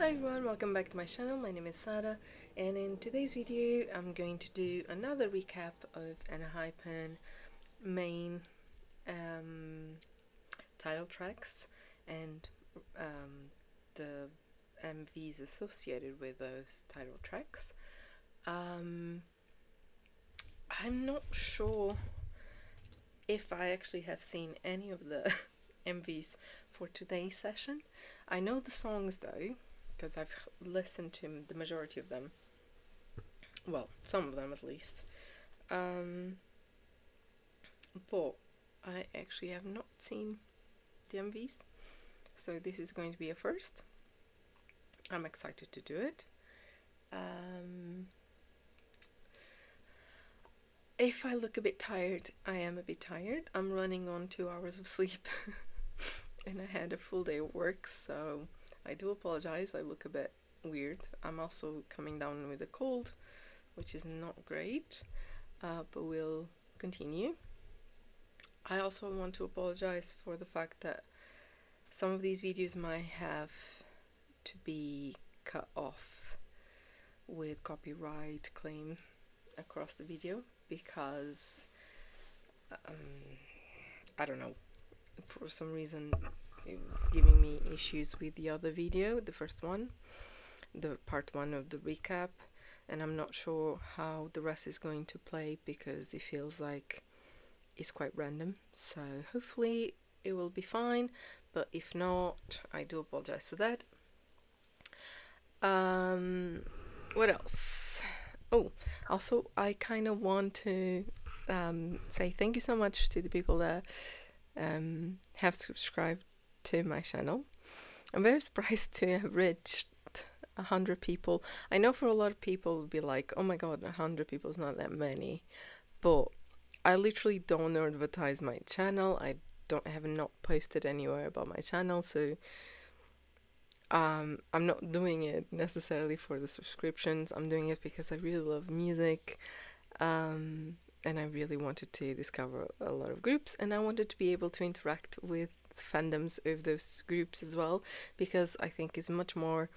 Hi everyone, welcome back to my channel. My name is Sarah, and in today's video I'm going to do another recap of ENHYPEN main um, title tracks and the MVs associated with those title tracks. I'm not sure if I actually have seen any of the MVs for today's session. I know the songs though, because I've listened to the majority of them. Well, some of them at least. Um, but I actually have not seen the MVs, so this is going to be a first. I'm excited to do it. If I look a bit tired, I am a bit tired. I'm running on 2 hours of sleep and I had a full day of work, so I do apologize. I look a bit weird. I'm also coming down with a cold, which is not great, but we'll continue. I also want to apologize for the fact that some of these videos might have to be cut off with copyright claim across the video because I don't know, for some reason it was giving me issues with the other video, the first one, the part one of the recap, and I'm not sure how the rest is going to play because it feels like it's quite random. So hopefully it will be fine, but if not, I do apologize for that. What else? Oh, also I kind of want to say thank you so much to the people that have subscribed to my channel. I'm very surprised to have reached 100 people. I know for a lot of people would be like, oh my god, 100 people is not that many, but I literally don't advertise my channel. I have not posted anywhere about my channel, so I'm not doing it necessarily for the subscriptions. I'm doing it because I really love music, and I really wanted to discover a lot of groups, and I wanted to be able to interact with fandoms of those groups as well, because I think it's much more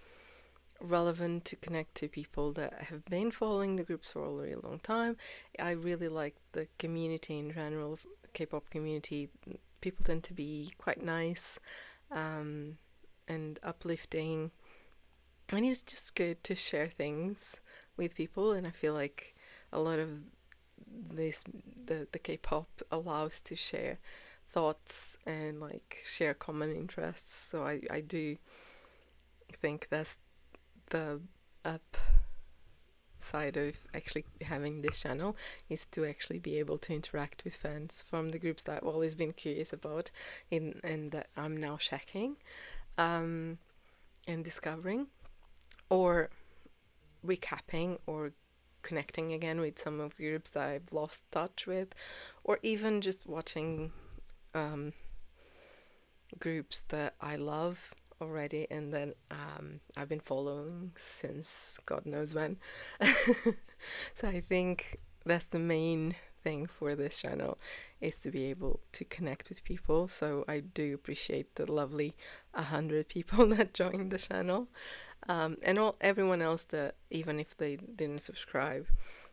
relevant to connect to people that have been following the groups for a really long time. I really like the community in general, K-pop community. People tend to be quite nice and uplifting, and it's just good to share things with people, and I feel like a lot of this the K-pop allows to share thoughts and like share common interests, so I do think that's the up side of actually having this channel, is to actually be able to interact with fans from the groups that I've always been curious about and that I'm now checking and discovering, or recapping, or connecting again with some of the groups that I've lost touch with, or even just watching groups that I love already and then I've been following since God knows when. So I think that's the main thing for this channel, is to be able to connect with people. So I do appreciate the lovely 100 people that joined the channel, and everyone else that, even if they didn't subscribe,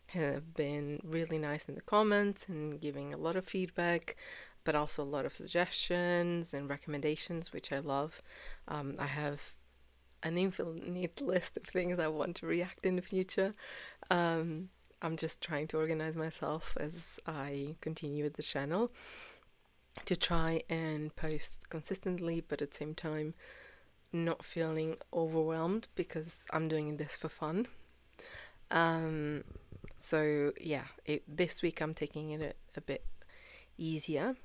have been really nice in the comments and giving a lot of feedback, but also a lot of suggestions and recommendations, which I love. I have an infinite list of things I want to react in the future. I'm just trying to organize myself as I continue with the channel to try and post consistently, but at the same time not feeling overwhelmed because I'm doing this for fun. So yeah, this week I'm taking it a bit easier,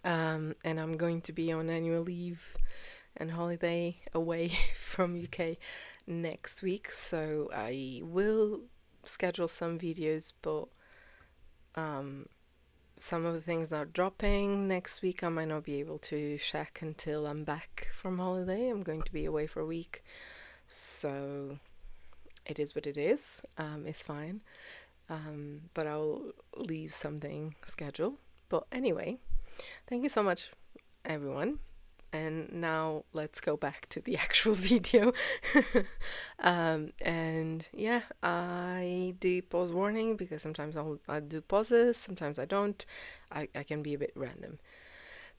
and I'm going to be on annual leave and holiday away from UK next week, so I will schedule some videos, but some of the things that are dropping next week I might not be able to check until I'm back from holiday. I'm going to be away for a week, so it is what it is. It's fine, but I'll leave something scheduled. But anyway, thank you so much, everyone. And now let's go back to the actual video. And yeah, I do pause warning because sometimes I'll do pauses, sometimes I don't. I can be a bit random.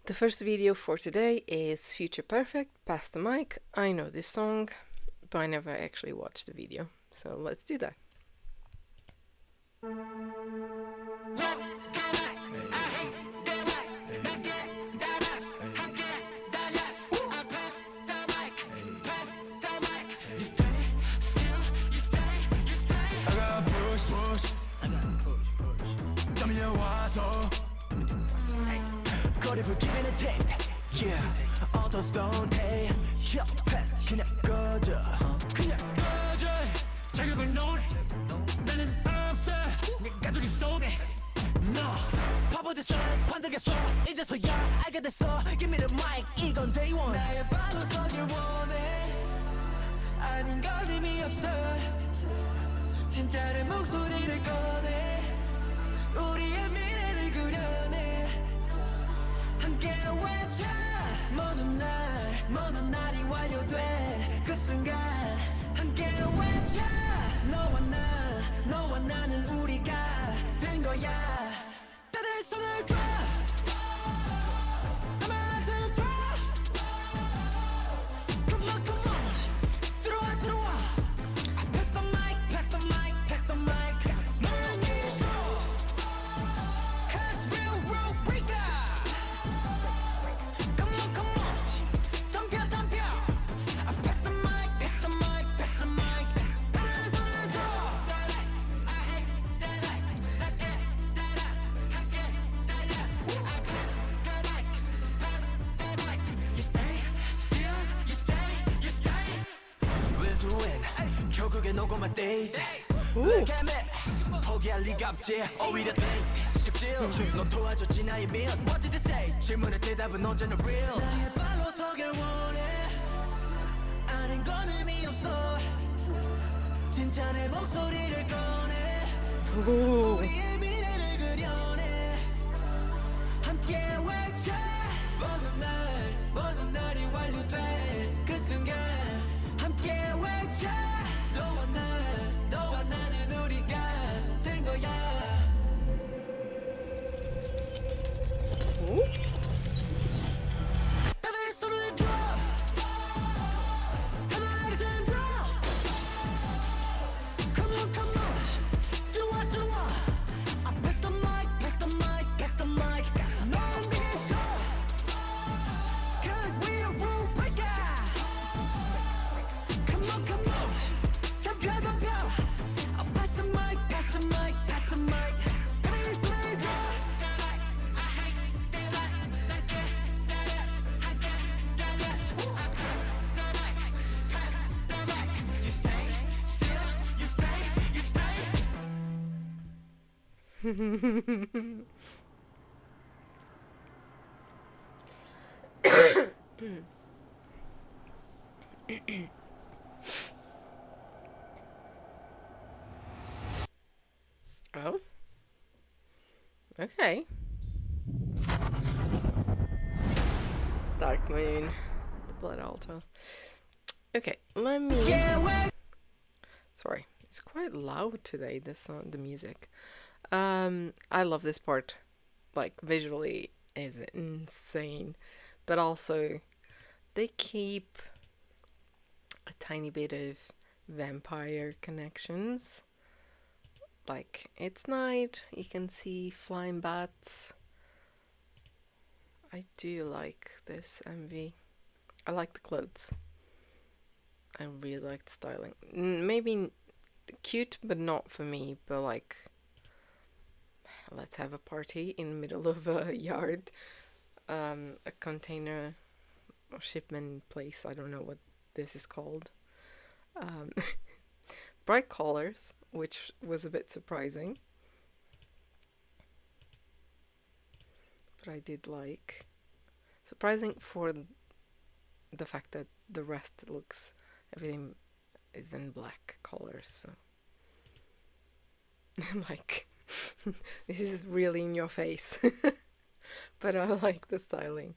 The first video for today is Future Perfect, Pass the Mic. I know this song, but I never actually watched the video. So let's do that. 거리 불길에는 tape, yeah. Autos don't pay, yeah. Pass, 그냥 꺼져, 그냥 꺼져. 자격을 논해, 나는 없어. 네가 둘이 속에, no. 바보짓을 관득했어, 이제서야 알게 됐어. Give me the mic, 이건 day one. 나의 발로 서길 원해, 아닌 걸 의미 없어. 진짜의 목소리를 꺼내, 우리의 미래를 그려내. 함께 외쳐 먼 날이 완료된 그 순간 함께 외쳐 너와 나는 우리가 된 거야. 다들 손을 들어 아마도 들어 Come on come on 들어와 Pass the mic pass the mic pass the mic 너랑 있어 Cause real we got Come on 덤벼 Pass the mic pass the mic pass the mic 다들 손을 들어 I hate that like that us I get that us I pass the mic pass the mic You stay still you stay We're doing 결국엔 오고 my days Look at me 포기할 리가 없지 오히려 thanks 지적질 넌 도와줬지 나의 민 What did they say 질문의 대답은 언제나 real 나의 발로 서길 원해 아닌 건 의미 없어 진짜 내 목소리를 꺼내 우리의 미래를 그려내 함께 외쳐 먼 날이 완료된 그 순간 함께 외쳐 너와 나는 우리가 된 거야. 다들 손을 들어 한마디든 들어 Come on 들어와 Pass the mic 넌 되겠어 Cause we're a rule breaker Come on 덤벼 Pass the mic 다들 손을 들어 Oh, okay. Dark Moon, the Blood Altar. Okay, let me. Sorry, it's quite loud today. The music. I love this part. Like visually, is insane, but also they keep a tiny bit of vampire connections. Like, it's night, you can see flying bats. I do like this MV. I like the clothes. I really like the styling. Maybe cute, but not for me, but like, let's have a party in the middle of a yard. A container or shipment place, I don't know what this is called. Bright colors, which was a bit surprising, but I did like. Surprising for the fact that the rest looks, everything is in black colors, so like this is really in your face. But I like the styling.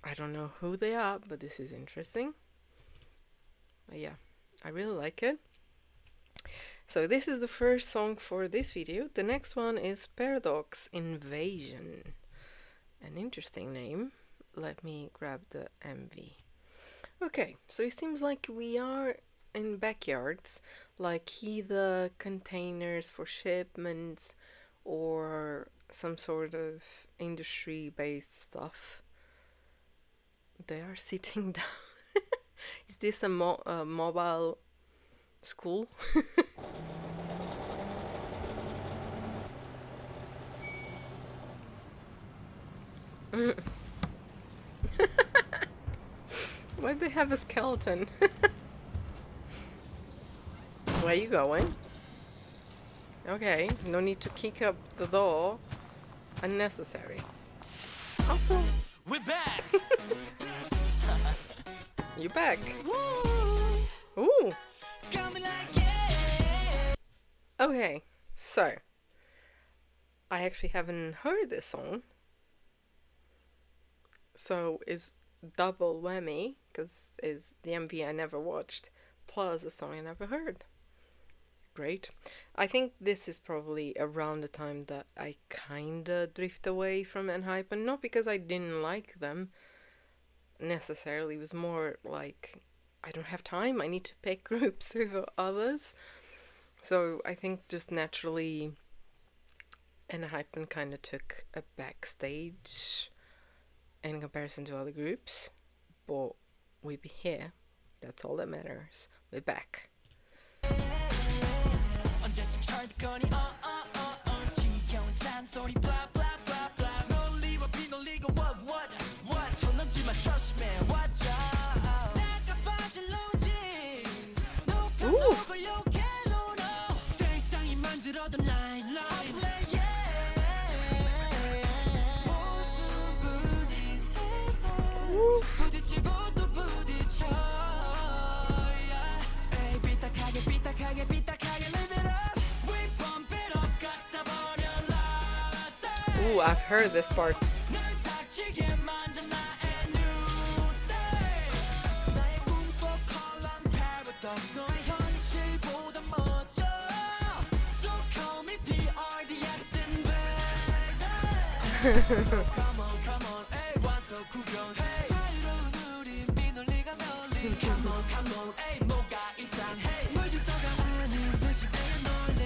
I don't know who they are, but this is interesting. But yeah, I really like it. So this is the first song for this video. The next one is Paradoxx Invasion. An interesting name. Let me grab the MV. Okay, so it seems like we are in backyards, like either containers for shipments or some sort of industry-based stuff. They are sitting down. Is this a mobile school? Why do they have a skeleton? Where are you going? Okay, no need to kick up the door. Unnecessary. Also, We're back. you back. Woo. Ooh. Coming like yeah. Okay, so I actually haven't heard this song, so it's double whammy because it's the MV I never watched plus a song I never heard. Great. I think this is probably around the time that I kinda drift away from ENHYPEN, not because I didn't like them necessarily, it was more like I don't have time, I need to pick groups over others. So I think just naturally ENHYPEN kind of took a backstage in comparison to other groups, but we be here. That's all that matters. We're back. 언제쯤 철들거니 지겨운 잔소리 blah blah blah blah 논리와 비논리가 what 손 넘지 마 trust me watch out 내가 빠질 로지 누가 누굴 욕해 no no 세상이 만들어둔 line 모습은 세상 부딪히고 또 부딪혀 에이 삐딱하게 삐딱하게 삐딱하게 live it up we bump it up 갖다 버려 Ooh, I've heard this part. 널 닥치게 만든 나의 new day 나의 꿈속 컬러는 paradox 너의 현실보다 멋져 so call me PRDX in bed so come on 에이 와서 구경해 자유로운 우린 비논리가 널리 come on 에이 뭐가 이상해 물 질서가 아닌 새 시대의 논리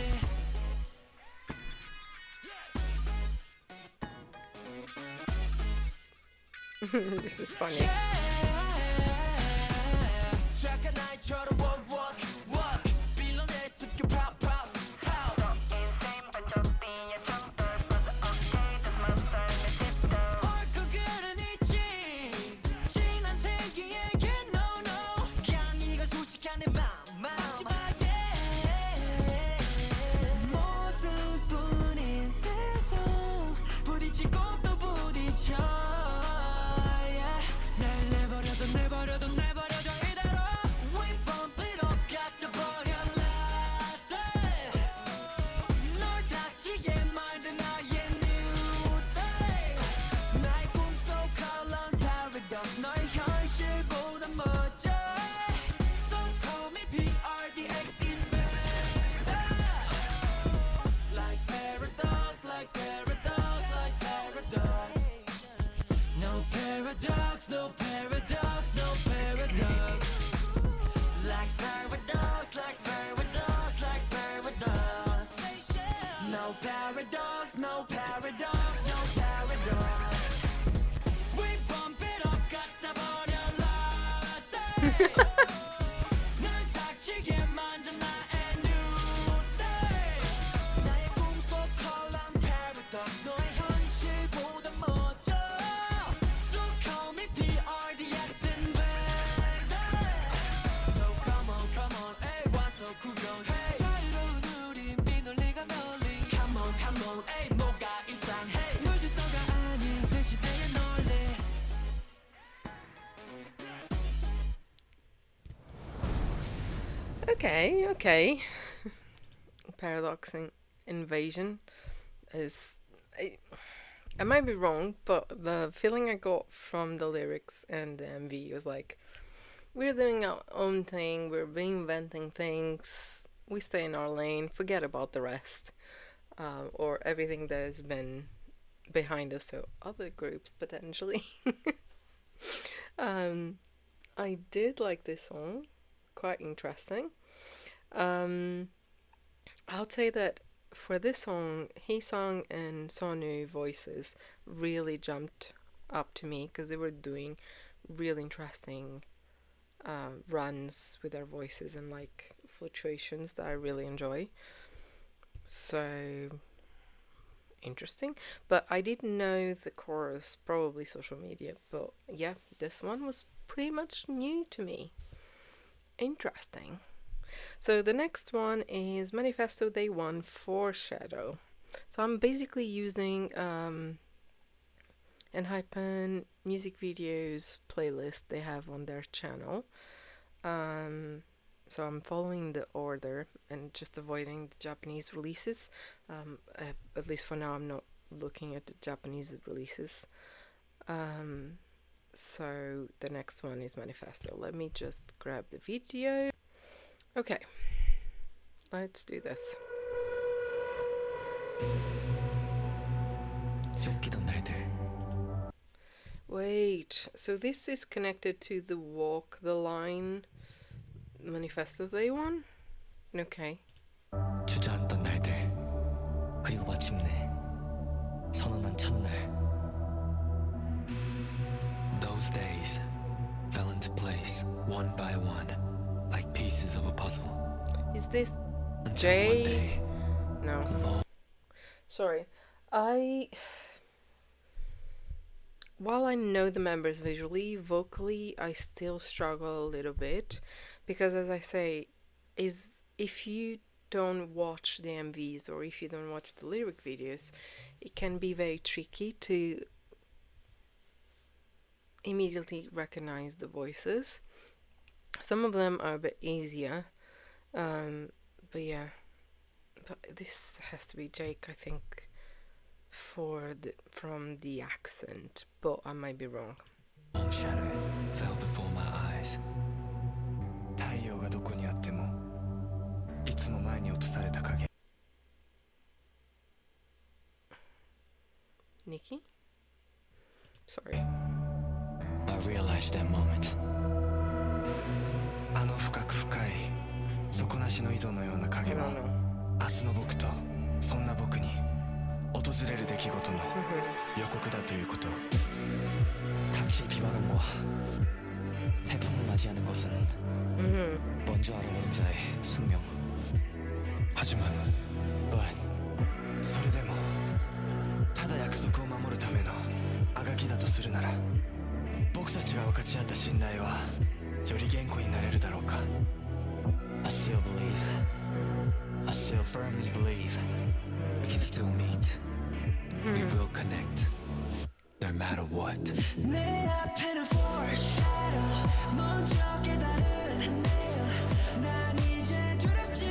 This is funny. 착한 아이처럼 walk 빌런의 습격 pop 옳고 그른 있지 지난 세기에게 no 그냥 이건 솔직한 내 마지막에 모습뿐인 세상 부딪히고 또 부딪혀 날 내버려둬 이대로 We bump it up 갖다 버려 널 닥치게 만든 나의 new day 나의 꿈속 컬러는 paradox 너의 현실보다 멋져 So call me PRDX invader Like paradox like paradox like paradox No paradox no paradox no paradox Like paradox like paradox like paradox No paradox no paradox no paradox We bump it up 갖다 버려 널 닥치게 만든 나의 new day 나의 꿈속 컬러는 paradox 너의 현실보다 멋져 So call me PRDX invader So come on 에이 와서 구경해 자유로운 우린 비논리가 널리 Come on 에이 뭐가 이상해 물 질서가 아닌 새 시대의 논리 Okay. Paradox Invasion is I might be wrong, but the feeling I got from the lyrics and the MV was like, we're doing our own thing, we're reinventing things, we stay in our lane, forget about the rest, or everything that has been behind us, so other groups potentially. um, I did like this song, quite interesting. Um, I'll say that for this song, Haesung and Sonu voices really jumped up to me because they were doing really interesting runs with their voices and like fluctuations that I really enjoy. So interesting. But I didn't know the chorus, probably social media. But yeah, this one was pretty much new to me. Interesting. So the next one is Manifesto Day 1 Foreshadow. So I'm basically using ENHYPEN music videos playlist they have on their channel. So I'm following the order and just avoiding the Japanese releases. At least for now, I'm not looking at the Japanese releases. So the next one is Manifesto. Let me just grab the video. Okay, let's do this. Wait, so this is connected to the Walk the Line Manifesto Day one? Okay. 주저앉던 날들 그리고 마침내 선언한 첫날 Those days fell into place one by one like pieces of a puzzle Is this until one Jay? day No. Sorry. While I know the members visually, vocally, I still struggle a little bit because, as I say, if you don't watch the MVs or if you don't watch the lyric videos, it can be very tricky to immediately recognize the voices. Some of them are a bit easier, but yeah. But this has to be Jake, I think, from the accent, but I might be wrong. Long shadow fell before my eyes 太陽がどこにあってもいつも前に落とされた影 Nikki? Sorry. I realized that moment あの深く深い底なしの井戸のような I 影も don't know. 明日の僕とそんな僕に訪れる出来事の予告だということ 당시 비바람 과 태풍을 맞이하는 것은 먼저 알아보는 자의 숙명 하지만 But それでもただ約束を守るためのあがきだとするなら僕たちが分かち合った信頼はより堅固になれるだろうか I still believe I still firmly believe we can still meet we will connect no matter what 내 앞에는 foreshadow 먼저 깨달은 내일 난 이제 두렵지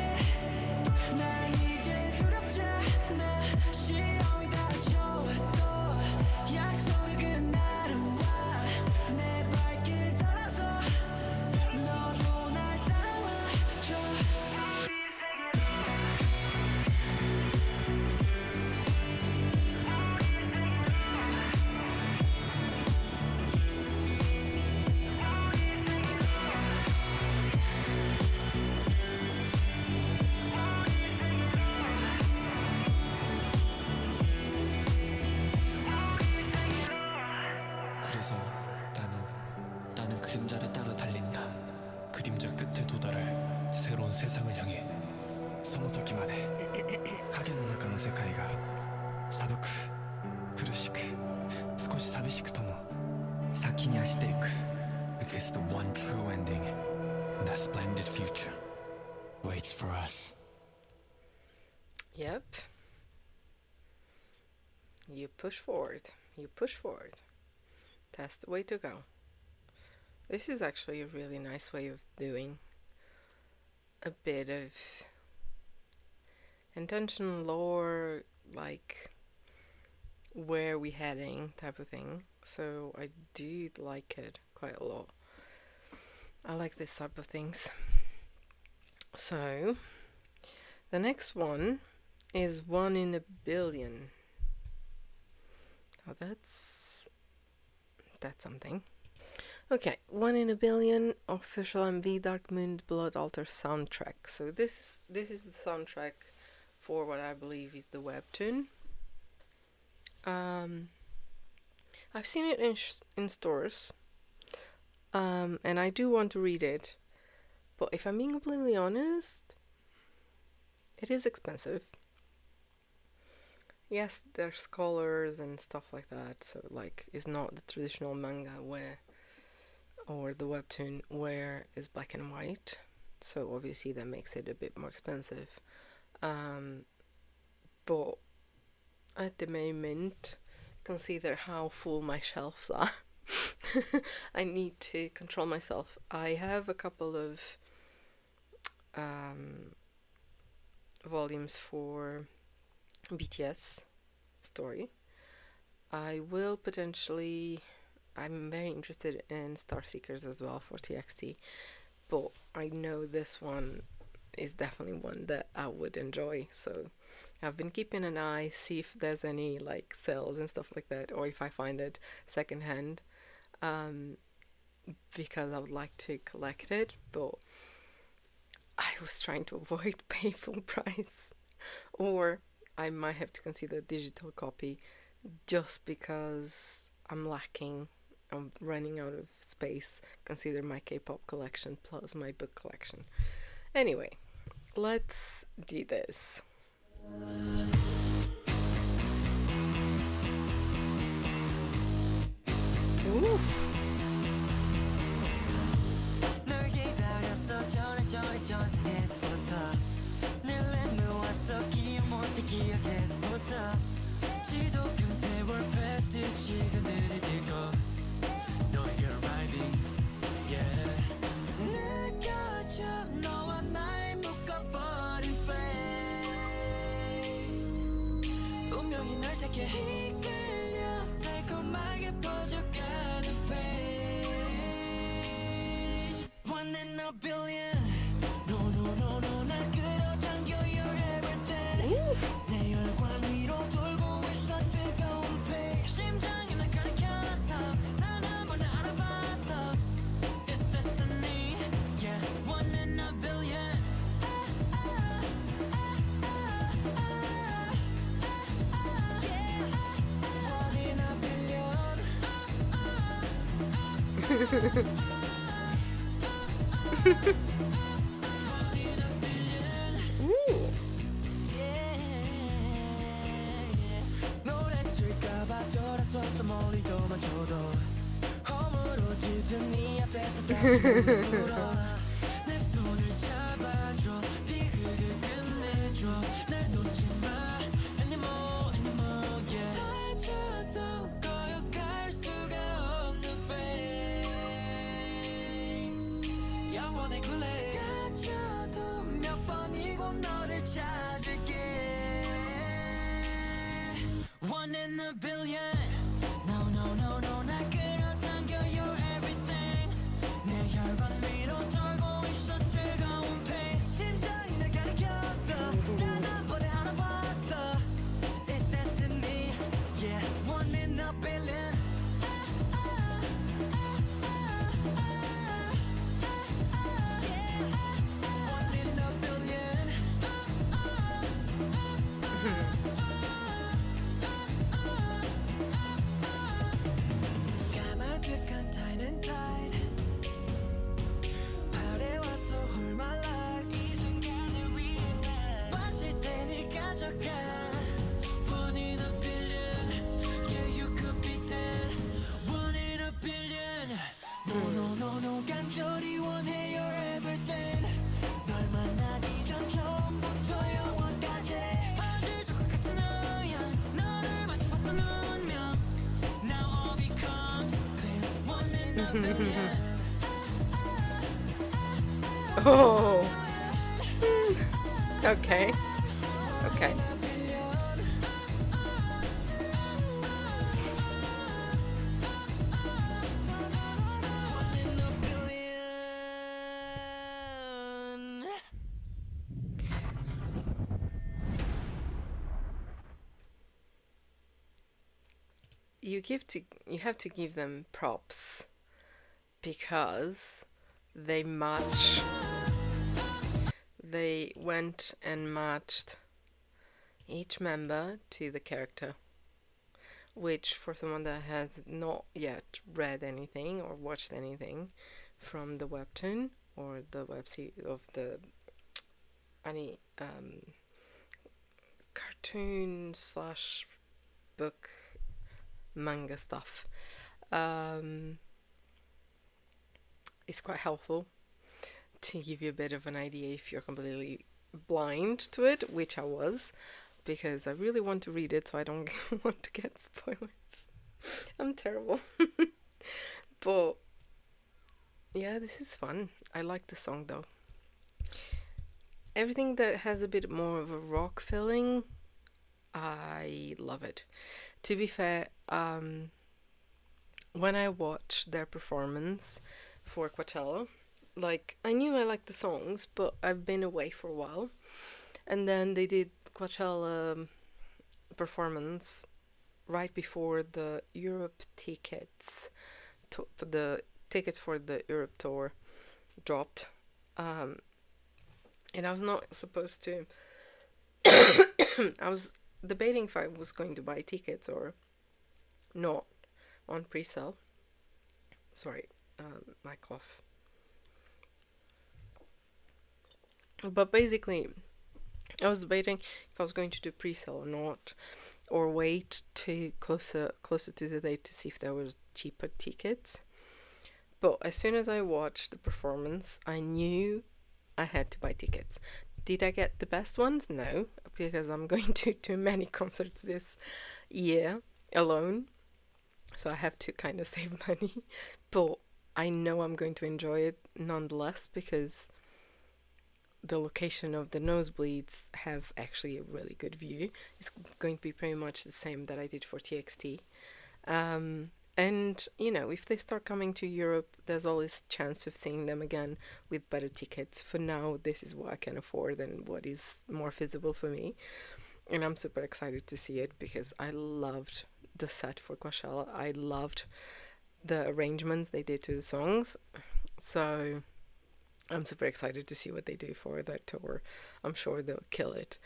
난 이제 두렵지 않아 시험이 닥쳐도 약속이 끝나는 와 내 발길 따라서 너도 날 따라와줘 우리 세계로 그래서 나는 그림자를 따라 달린다. 그림자 끝에 도달할 새로운 세상을 향해. その時まで影の中の世界が寒く苦しく少し寂しくとも先に走っていく Because the one true ending that splendid future waits for us. Yep. You push forward. You push forward. That's the way to go. This is actually a really nice way of doing a bit of intentional lore, like where we heading type of thing. So I do like it quite a lot. I like this type of things. So the next one is 1 in a billion. Now that's something. Okay, 1 in a billion official MV Dark Moon Blood Altar soundtrack. So this is the soundtrack for what I believe is the webtoon. I've seen it in stores, and I do want to read it. But if I'm being completely honest, it is expensive. Yes, there's colors and stuff like that, so like it's not the traditional manga where, or the webtoon where it's black and white. So obviously that makes it a bit more expensive. But at the moment, consider how full my shelves are. I need to control myself. I have a couple of volumes for BTS story. I will potentially, I'm very interested in Star Seekers as well for TXT, but I know this one is definitely one that I would enjoy, so I've been keeping an eye, see if there's any like sales and stuff like that, or if I find it secondhand, because I would like to collect it, but I was trying to avoid pay full price, or I might have to consider a digital copy just because I'm running out of space, consider my K-pop collection plus my book collection. Anyway, let's do this. Oof. One in a billion. No, no, no, no, 날 끌어당겨. You're everything. 내 혈관 위로 돌고 있어 뜨거운 배. 심장이 날 가리켜놨어. 단 한 번에 알아봤어. It's destiny. Yeah, one in a billion. One in a billion. 노래칠까봐 돌아서서 멀리 도망쳐도 허물어지던 네 앞에서 다시 물어 내 손을 잡아줘 비극을 끝내줘 날 놓지 마 anymore anymore yeah 더해져도 거역할 수가 없는 fate 영원의 굴레 갇혀도 몇 번이고 너를 찾을게 One in a billion. No, no, no, no. 날 끌어당겨. You're everything. 내 혈관 위로 돌고 있어 뜨거운 pain. 심장이 날 가리켰어. 단 한 번에 알아봤어. It's destiny. Yeah, one in a billion. One in a billion. 까마득한 time and tide 발에 와서 hold my life 이 순간을 위해 빠질 테니 가져가 One in a billion Yeah you could be that One in a billion No no no no 간절히 원해 You're everything 널 만나기 전 처음부터 영원까지 어디서 것 같은 너야 너를 마주봤던 운명 Now all becomes clear One in a billion Oh. Okay. Okay. you have to give them props because they match. They went and matched each member to the character, which for someone that has not yet read anything or watched anything from the webtoon or the web series of the any cartoon slash book manga stuff, it's quite helpful to give you a bit of an idea if you're completely blind to it, which I was, because I really want to read it so I don't want to get spoilers. I'm terrible. But yeah, this is fun. I like the song though. Everything that has a bit more of a rock feeling, I love it. To be fair, when I watched their performance for Coachella, like I knew I liked the songs, but I've been away for a while, and then they did Coachella performance right before the Europe tickets, the tickets for the Europe tour dropped, and I was not supposed to. I was debating if I was going to buy tickets or not on pre-sale. Sorry, my cough. But basically, I was debating if I was going to do pre-sale or not, or wait to closer to the date to see if there was cheaper tickets. But as soon as I watched the performance, I knew I had to buy tickets. Did I get the best ones? No, because I'm going to too many concerts this year alone, so I have to kind of save money. But I know I'm going to enjoy it nonetheless because the location of the nosebleeds have actually a really good view. It's going to be pretty much the same that I did for TXT. And, you know, if they start coming to Europe, there's always chance of seeing them again with better tickets. For now, this is what I can afford and what is more feasible for me. And I'm super excited to see it because I loved the set for Coachella. I loved the arrangements they did to the songs. So I'm super excited to see what they do for that tour. I'm sure they'll kill it.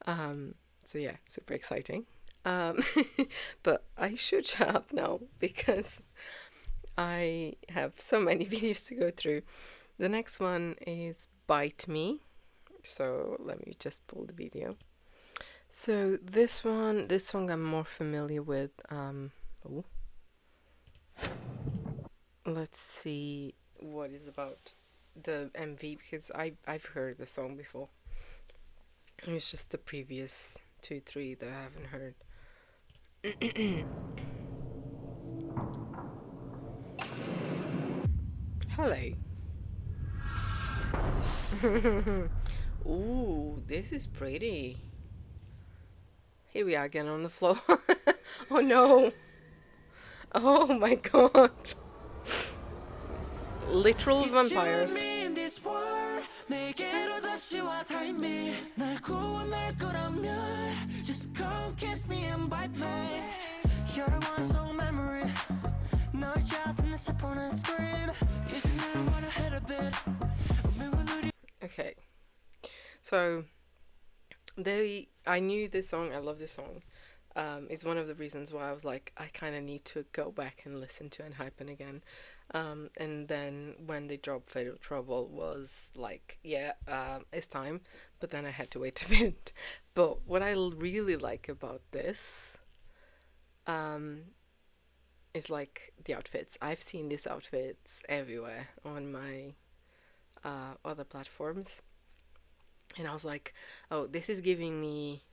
So yeah, super exciting. But I should shut up now because I have so many videos to go through. The next one is Bite Me. So let me just pull the video. So this song I'm more familiar with. Let's see what is about the MV because I've heard the song before. It's just the previous 2-3 that I haven't heard. Hello. Ooh, this is pretty. Here we are again on the floor. Oh no. Oh my god. Literal vampires. Okay. So I knew this song, I love this song. It's one of the reasons why I was like, I kind of need to go back and listen to ENHYPEN again. And then when they dropped Fatal Trouble was like, yeah, it's time. But then I had to wait a bit. But what I really like about this is like the outfits. I've seen these outfits everywhere on my other platforms. And I was like, oh, this is giving me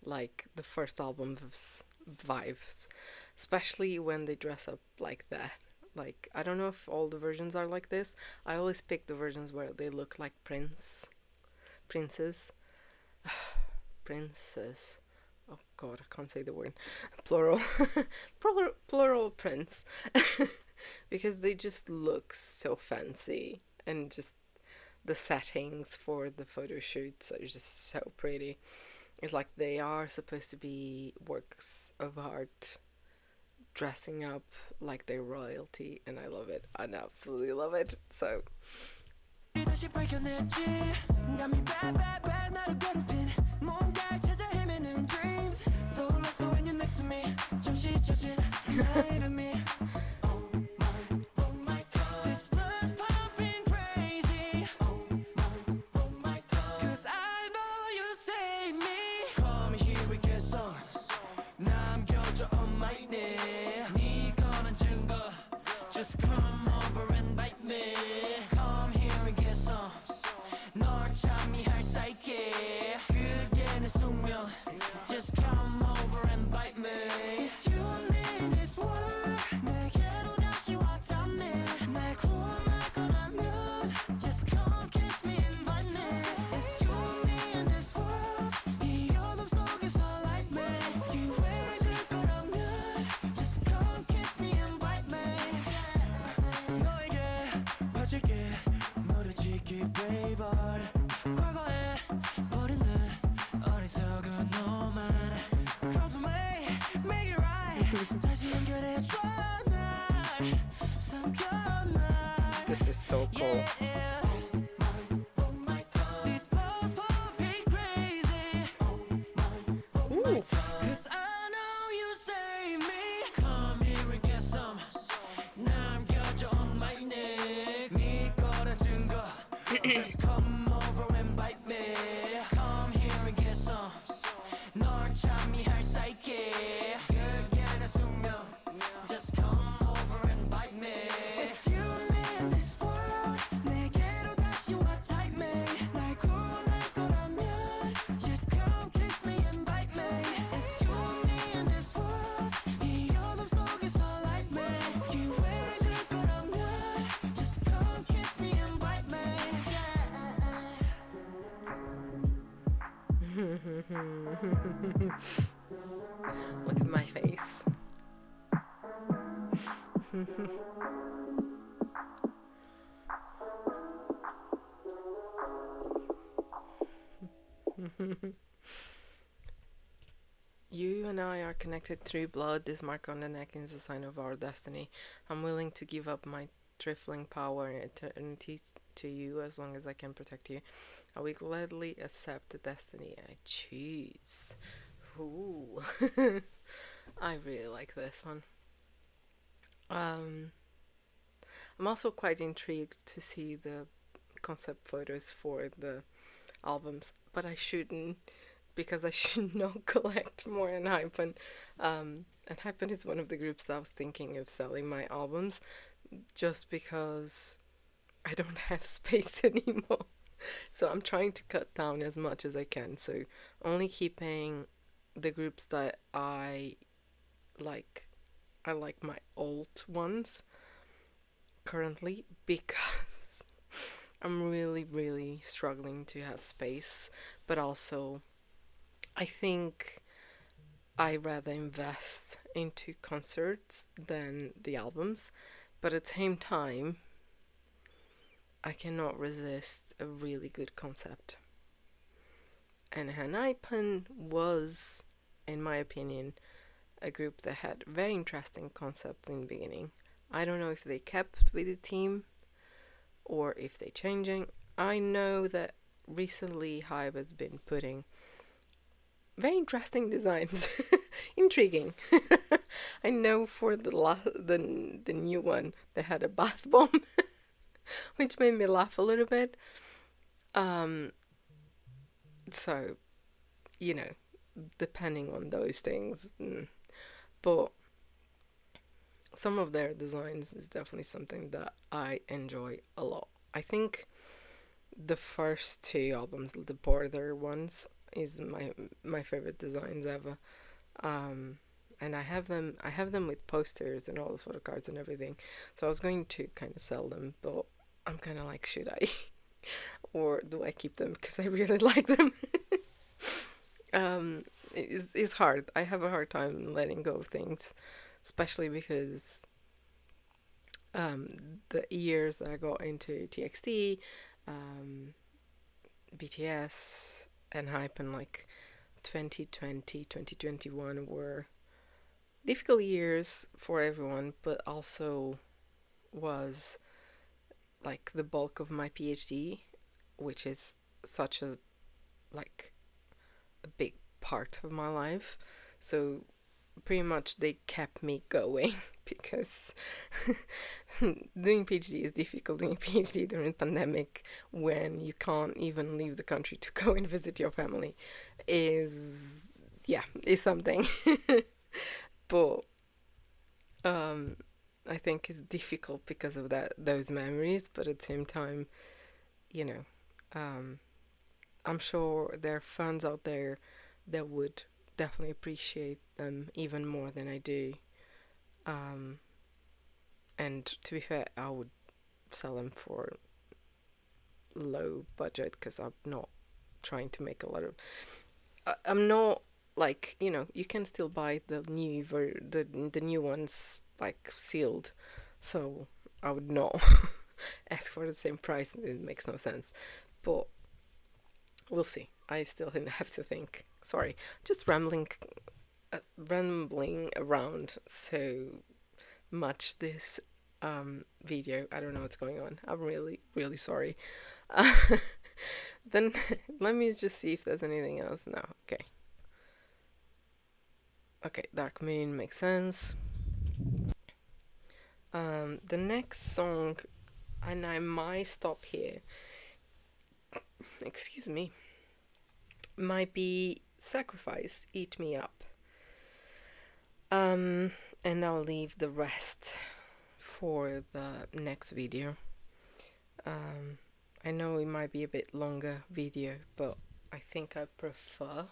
like the first album's vibes, especially when they dress up like that. Like, I don't know if all the versions are like this. I always pick the versions where they look like princess. Princess. Oh god, I can't say the word. Plural. Plural prince. Because they just look so fancy, and just the settings for the photo shoots are just so pretty. It's like they are supposed to be works of art dressing up like they're royalty, and I love it. I absolutely love it. So 다시 발견했지 감이 bad bad bad 나를 괴롭힌 뭔가를 찾아 헤매는 dreams 떠올랐어 when you're next to me 잠시 잊혀진 나 이름이 Oh my god This blood's pumping crazy Oh my god Cause I know you save me Come here we get some 남겨줘 on my name 네 거는 증거 Just come over and bite me Come here and get some 널 참미할 사이게 그게 내 숙명 Just come over and bite me It's you and me in this world 내게로 다시 왔다네 날 구원할 거라면 Just come kiss me and bite me It's you and me in this world 이 어둠 속에서 light me 기회를 줄 거라면 Just come kiss me and bite me 너에게 바칠게 너를 지키 brave heart 과거에 버린 내 어리석은 너만 Come to me, make it right 다시 연결해줘 날 숨겨놔 this is so cool. Oh my god These blows pumping crazy Ooh. Cause I know you save me Come here and get some 남겨줘 on my neck 네 거란 증거 Just come over and bite me Come here and get some 널 참미할 사이게 그게 내 숙명 Just come over and bite me It's you and me in this world 내게로 다시 와 type me 날 구원할 거라면 Just come kiss me and bite me It's you and me in this world 이 어둠 속에서 light me 기회를 줄 거라면 Just come kiss me and bite me Look at my face. You and I are connected through blood. This mark on the neck is a sign of our destiny. I'm willing to give up my trifling power and eternity to you as long as I can protect you. I will gladly accept the destiny I choose. Ooh. I really like this one. I'm also quite intrigued to see the concept photos for the albums, but I shouldn't, because I should not collect more ENHYPEN. ENHYPEN is one of the groups that I was thinking of selling my albums, just because I don't have space anymore. So I'm trying to cut down as much as I can. So only keeping the groups that I like. I like my old ones currently, because I'm really struggling to have space. But also, I think I rather invest into concerts than the albums. But at the same time, I cannot resist a really good concept. And ENHYPEN was, in my opinion, a group that had very interesting concepts in the beginning. I don't know if they kept with the team or if they changing. I know that recently Hive has been putting very interesting designs. Intriguing. I know for the new one they had a bath bomb, which made me laugh a little bit. So, you know, depending on those things. But some of their designs is definitely something that I enjoy a lot. I think the first two albums, the border ones, is my favorite designs ever. And I have them with posters and all the photo cards and everything. So I was going to kind of sell them, but I'm kind of like, should I? Or do I keep them because I really like them? It's hard. I have a hard time letting go of things, especially because the years that I got into TXT, BTS, and ENHYPEN, like 2020, 2021 were difficult years for everyone, but also was like the bulk of my PhD, which is such a like a big part of my life. So pretty much they kept me going because doing PhD is difficult. Doing PhD during pandemic when you can't even leave the country to go and visit your family is something. But I think it's difficult because of those memories, but at the same time, you know, I'm sure there are fans out there that would definitely appreciate them even more than I do. And to be fair, I would sell them for low budget because I'm not trying to make a lot of. I'm not like, you can still buy the the new ones like sealed, so I would not ask for the same price. It makes no sense, but we'll see. I still have to think. Sorry, just rambling around so much this video. I don't know what's going on. I'm really, really sorry. Then let me just see if there's anything else. No, okay. Okay, Dark Moon makes sense. The next song, and I might stop here. Excuse me. Might be Sacrifice, Eat Me Up. And I'll leave the rest for the next video. I know it might be a bit longer video, but I think I prefer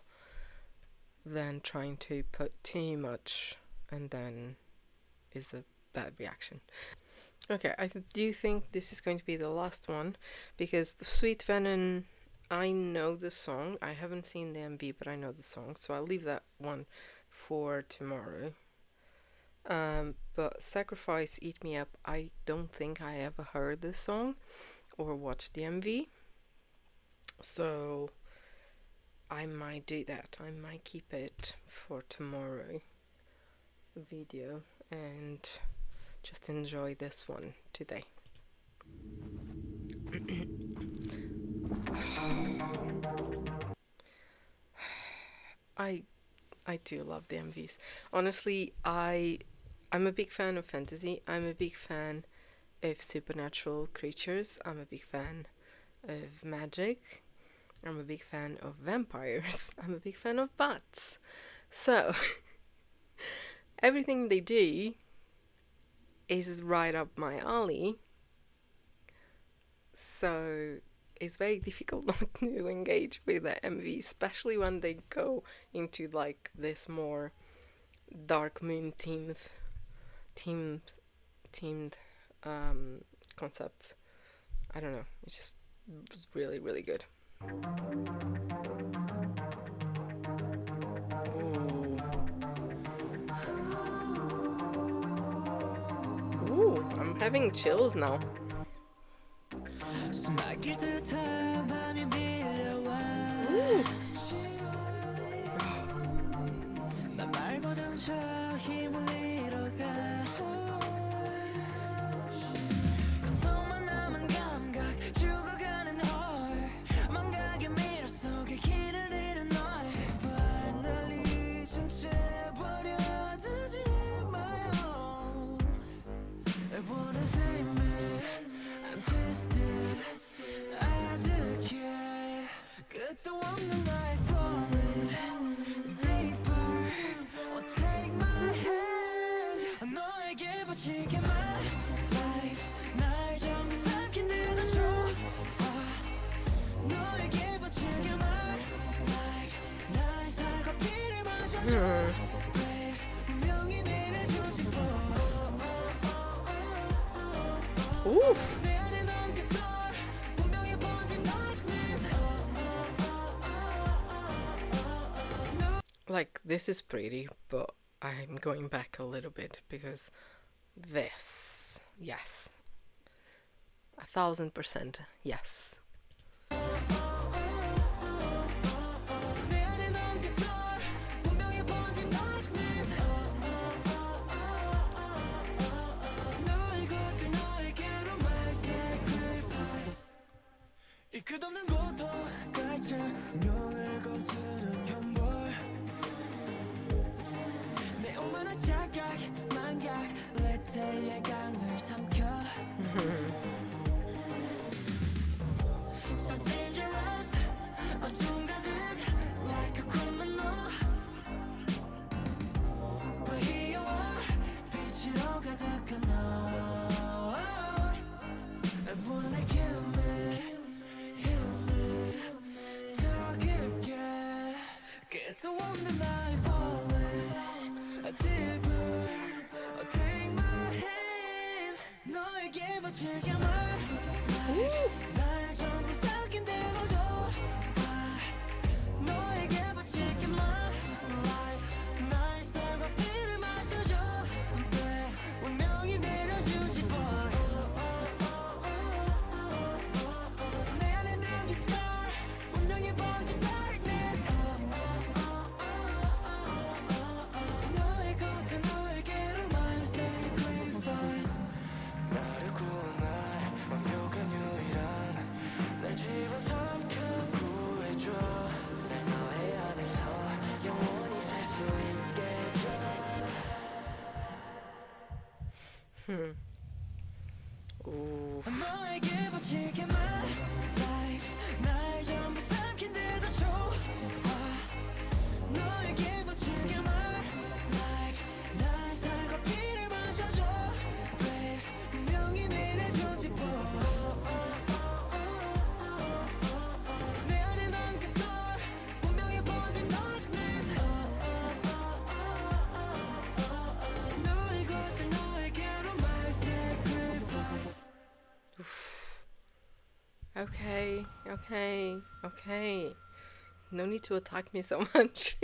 than trying to put too much and then is a bad reaction. Okay, I do think this is going to be the last one because the Sweet Venom, I know the song. I haven't seen the MV, but I know the song, so I'll leave that one for tomorrow. But Sacrifice, Eat Me Up, I don't think I ever heard this song or watched the MV, so I might do that. I might keep it for tomorrow video and just enjoy this one today. I do love the MVs. Honestly, I'm a big fan of fantasy. I'm a big fan of supernatural creatures. I'm a big fan of magic. I'm a big fan of vampires. I'm a big fan of bats. So everything they do is right up my alley. So it's very difficult not to engage with the MV, especially when they go into like this more Dark Moon themed concepts. I don't know. It's just really, really good. Ooh. Ooh, I'm having chills now. Ooh. Oof. Like, this is pretty, but I'm going back a little bit because this, yes, 1000% yes. 끝없는 고통 갈증명을 거스른 현볼 내 오만한 착각 망각 레테의 강을 삼켜 So dangerous 어둠 가득 like a criminal But here you are 빛으로 가득한 너 And wanna kill me 더 깊게 끝도 없는 나의 falling deeper Take my hand 너에게 바칠게 날 전부 삭힌 대로 줘 너에게 바칠게 my life 날 사과 피를 마셔줘 왜 운명이 내려주지 boy 내 안에 남긴 scar 운명이 번진 darkness 너의 것을 너에게로 my sacrifice 나를 구원할 완벽한 유일한 날 집어삼켜 구해줘 날 너의 안에서 영원히 살 수 있게 해줘 Ooh. 너에게 바칠게 my life 날 전부 삼킨 데도 좋아 너에게 바칠게 my life 날 살과 피를 마셔줘 babe 운명이 내려주지 boy 내 안에 남긴 scar 운명이 번진 darkness 너의 것을 너에게로 my sacrifice Okay. No need to attack me so much.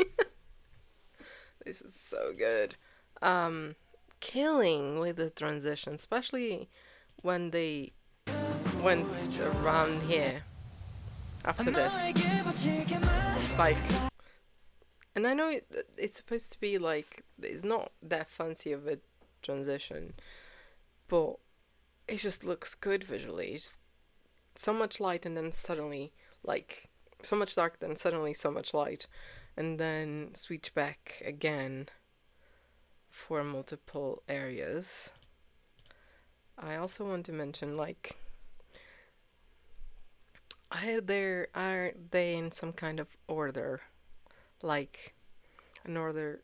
This is so good. Killing with the transition, especially when they went around here after this. Like, and I know it's supposed to be like, it's not that fancy of a transition, but it just looks good visually. It's just so much light and then suddenly, like, so much dark, then suddenly so much light, and then switch back again for multiple areas. I also want to mention, like, are they in some kind of order? Like, an order,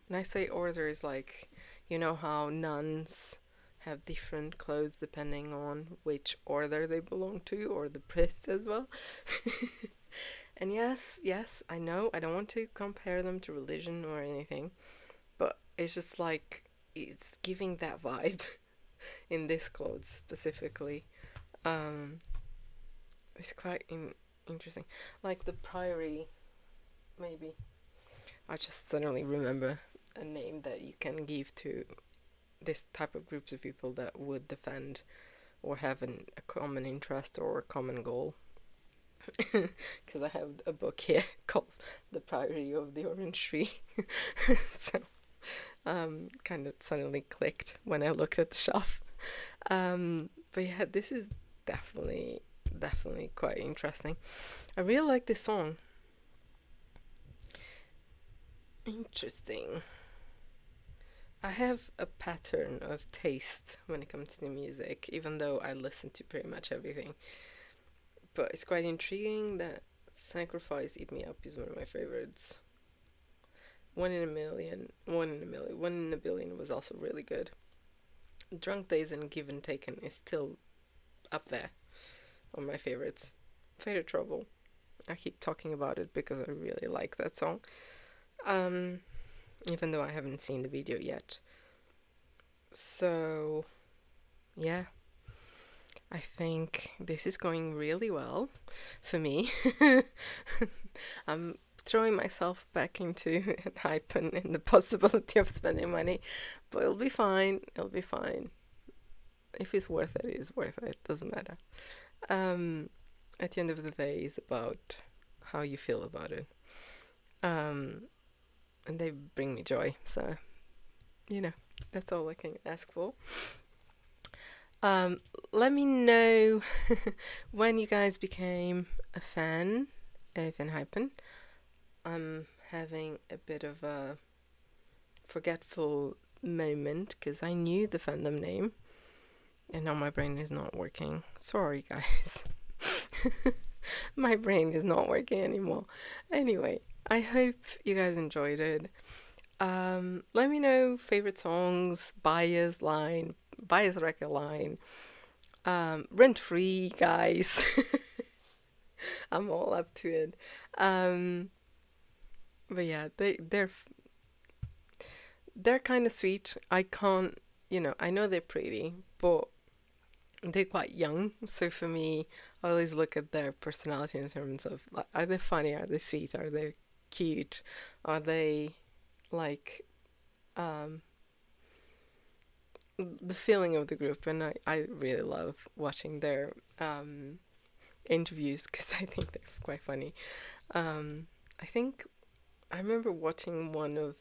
when I say order, is like, you know how nuns have different clothes depending on which order they belong to, or the priests as well. And yes, I know I don't want to compare them to religion or anything, but it's just like, it's giving that vibe in this clothes specifically. It's quite interesting. Like the priory, maybe. I just suddenly remember a name that you can give to this type of groups of people that would defend or have a common interest or a common goal. Because I have a book here called The Priory of the Orange Tree. So kind of suddenly clicked when I looked at the shelf. But yeah, this is definitely quite interesting. I really like this song. Interesting. I have a pattern of taste when it comes to music, even though I listen to pretty much everything. But it's quite intriguing that Sacrifice Eat Me Up is one of my favorites. One in a Billion was also really good. Drunk Days and Give and Taken is still up there on my favorites. Fatal Trouble, I keep talking about it because I really like that song. Even though I haven't seen the video yet. So, yeah. I think this is going really well for me. I'm throwing myself back into ENHYPEN and the possibility of spending money, but it'll be fine. If it's worth it, it's worth it. Doesn't matter. At the end of the day, it's about how you feel about it. And they bring me joy, so, that's all I can ask for. Let me know when you guys became a fan of ENHYPEN. I'm having a bit of a forgetful moment because I knew the fandom name and now my brain is not working. Sorry, guys. My brain is not working anymore. Anyway, I hope you guys enjoyed it. Let me know favorite songs, bias record line, rent free, guys. I'm all up to it. But yeah, they're kind of sweet. I can't, I know they're pretty, but they're quite young. So for me, I always look at their personality in terms of like, are they funny? Are they sweet? Are they cute? Are they like the feeling of the group? And I really love watching their interviews because I think they're quite funny. I think I remember watching one of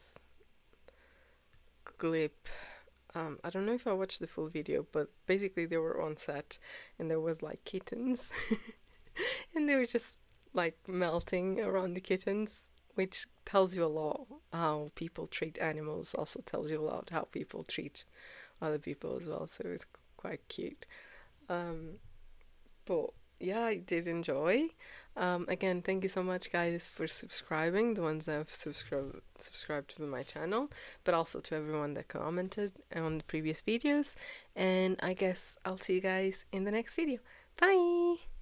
clip. I don't know if I watched the full video, but basically they were on set and there was like kittens and they were just like melting around the kittens, which tells you a lot how people treat animals, also tells you a lot how people treat other people as well. So it was quite cute. But yeah, I did enjoy. Again, thank you so much, guys, for subscribing. The ones that have subscribed to my channel, but also to everyone that commented on the previous videos. And I guess I'll see you guys in the next video. Bye.